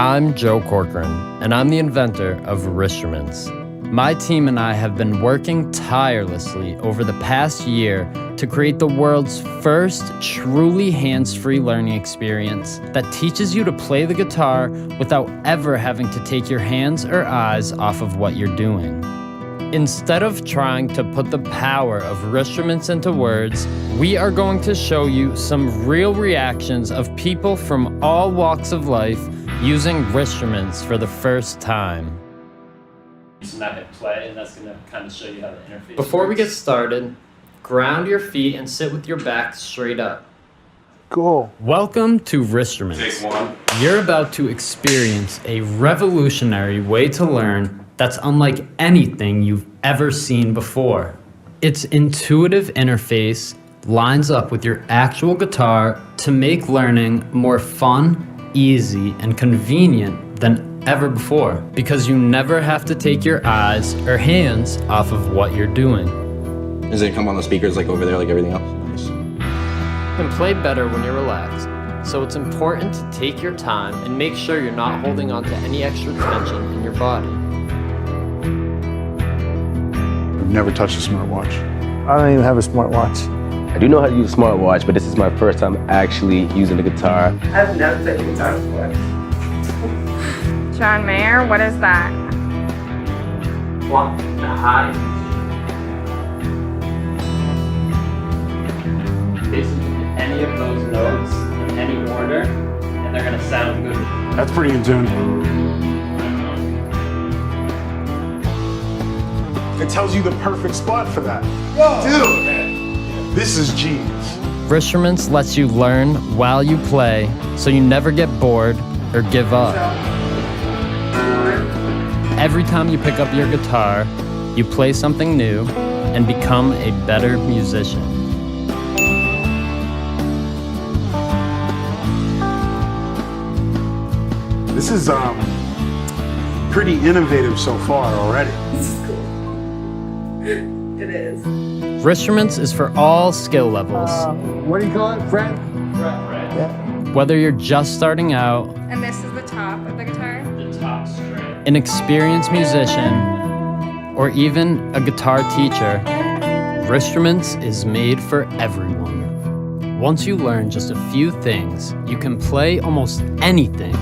I'm Joe Corcoran, and I'm the inventor of Wristruments. My team and I have been working tirelessly over the past year to create the world's first truly hands-free learning experience that teaches you to play the guitar without ever having to take your hands or eyes off of what you're doing. Instead of trying to put the power of Wristruments into words, we are going to show you some real reactions of people from all walks of life using Wristruments for the first time. So now hit play, and that's going to kind of show you how the interface Before we get started, ground your feet and sit with your back straight up. Cool. Welcome to Wristruments. Take one. You're about to experience a revolutionary way to learn that's unlike anything you've ever seen before. Its intuitive interface lines up with your actual guitar to make learning more fun, easy, and convenient than ever before, because you never have to take your eyes or hands off of what you're doing. Does it come on the speakers like over there like everything else? Nice. You can play better when you're relaxed, so it's important to take your time and make sure you're not holding on to any extra tension in your body. I've never touched a smartwatch. I don't even have a smartwatch. I do know how to use a smartwatch, but this is my first time actually using the guitar. I've never played the guitar before. John Mayer, what is that? One, the high. Basically, any of those notes in any order, and they're gonna sound good. That's pretty in tune. It tells you the perfect spot for that. Dude, this is genius. Wristruments lets you learn while you play, so you never get bored or give up. Every time you pick up your guitar, you play something new and become a better musician. This is pretty innovative so far already. This is cool. It is. Wristruments is for all skill levels. What do you call it, Fred? Whether you're just starting out, And this is the top of the guitar? an experienced musician, or even a guitar teacher, Wristruments is made for everyone. Once you learn just a few things, you can play almost anything.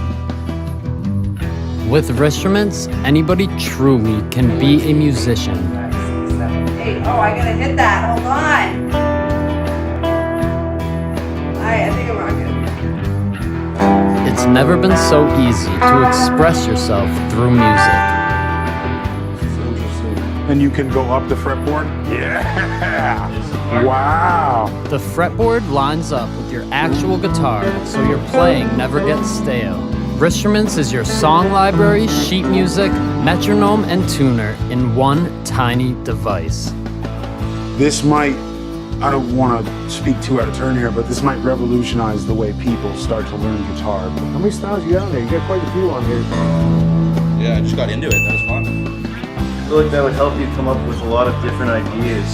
With Wristruments, anybody truly can be a musician. 5, 6, 7, 8. Oh, I gotta hit that. Hold on. I think I'm rocking. It's never been so easy to express yourself through music. And you can go up the fretboard? Yeah! Wow! The fretboard lines up with your actual guitar, so your playing never gets stale. Wristruments is your song library, sheet music, metronome, and tuner in one tiny device. This might, I don't want to speak too out of turn here, but this might revolutionize the way people start to learn guitar. How many styles you got on there? You got quite a few on here. Yeah, I just got into it. That was fun. I feel like that would help you come up with a lot of different ideas.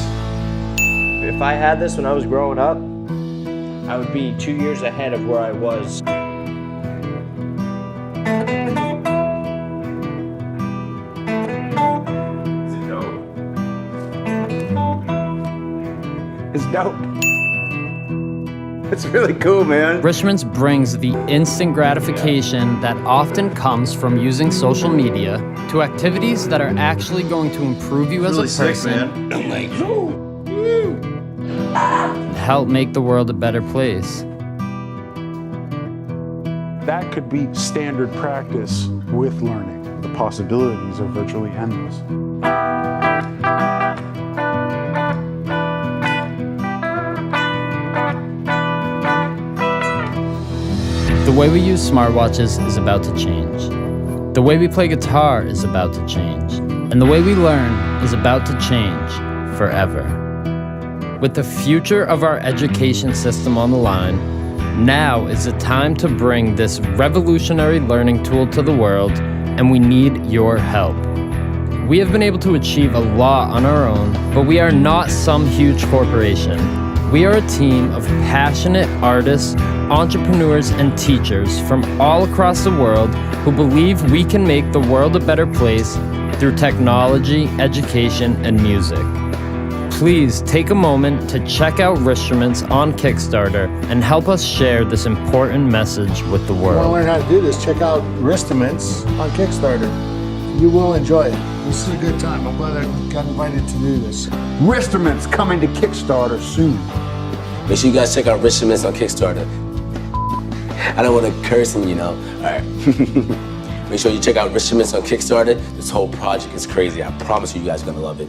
If I had this when I was growing up, I would be 2 years ahead of where I was. Is it dope? It's dope. It's really cool, man. Wristruments brings the instant gratification that often comes from using social media to activities that are actually going to improve you as a person, help make the world a better place. That could be standard practice with learning. The possibilities are virtually endless. The way we use smartwatches is about to change. The way we play guitar is about to change. And the way we learn is about to change forever. With the future of our education system on the line, now is the time to bring this revolutionary learning tool to the world, and we need your help. We have been able to achieve a lot on our own, but we are not some huge corporation. We are a team of passionate artists, entrepreneurs, and teachers from all across the world who believe we can make the world a better place through technology, education, and music. Please take a moment to check out Wristruments on Kickstarter and help us share this important message with the If you want to world. learn how to do this, check out Wristruments on Kickstarter. You will enjoy it. This is a good time. I'm glad I got invited to do this. Wristruments coming to Kickstarter soon. Make sure you guys check out Wristruments on Kickstarter. I don't want to curse and all right. Make sure you check out Wristruments on Kickstarter. This whole project is crazy. I promise you guys are gonna love it.